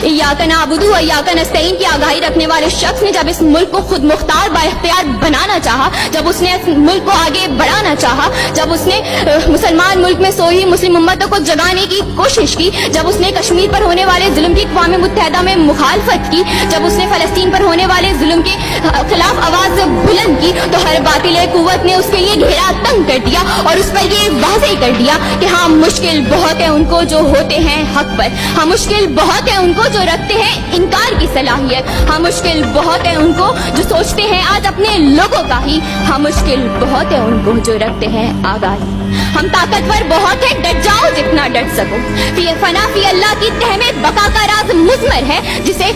इय्याका नअबुदु व इय्याका नस्तईन की आगाही रखने वाले शख्स ने जब इस मुल्क को खुद मुख्तार बाइख्तियार बनाना चाहा, जब उसने इस मुल्क को आगे बढ़ाना चाहा, जब उसने मुसलमान मुल्क में सोई मुस्लिम उम्मतों को जगाने की कोशिश की, जब उसने कश्मीर पर होने वाले जुल्म की अक़वाम मुत्तहिदा में मुखालफत की, जब उसने फ़लस्तीन पर होने वाले जुल्म के खिलाफ आवाज़ बुलंद की, तो हर बातिल कुव्वत ने उसके लिए घेरा तंग कर दिया और उस पर ये वाज़ेह कर दिया कि हाँ, मुश्किल बहुत है उनको जो होते हैं हक पर, हाँ मुश्किल बहुत है उनको जो रखते हैं इनकार की सलाहियत, हाँ मुश्किल बहुत है उनको जो सोचते हैं आज अपने लोगों का ही, हाँ मुश्किल बहुत है उनको जो रखते हैं आगाही। हम ताकतवर बहुत है, डट जाओ जितना डट सको। फना फी अल्लाह की तह में बका का राज मुज़मर है, जिसे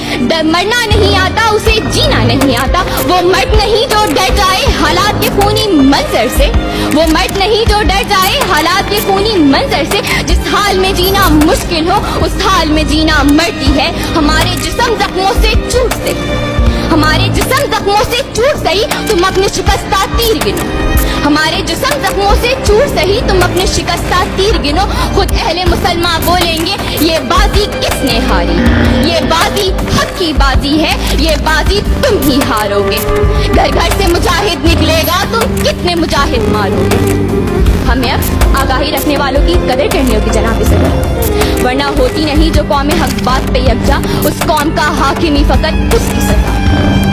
मरना नहीं आता उसे जीना नहीं आता। वो मर्द नहीं जो डर जाए हालात के खूनी मंजर से, वो मर्द नहीं जो डर जाए हालात के खूनी मंजर से। जिस हाल में जीना मुश्किल हो उस हाल में जीना मर्दी है। हमारे जिस्म जख्मों से चूट से, हमारे जिस्म जख्मों से चूट सही तुम अपने शिकस्ता तीर गिनो, हमारे जिस्म जख्मों से चूट सही तुम अपने शिकस्ता तीर गिनो। खुद अहले मुसलमान बोलेंगे ये बाजी किसने हारी, ये बाजी हक की बाजी है, ये बाजी तुम ही हारोगे। घर घर से मुजाहिद निकलेगा, तुम कितने मुजाहिद मारोगे। हमें अब आगाही रखने वालों की कदर करनी होगी जनाब सदर, वरना होती नहीं जो कौम हक बात पे यकजा, उस कौम का हाकिमी फकत उसकी सरकार।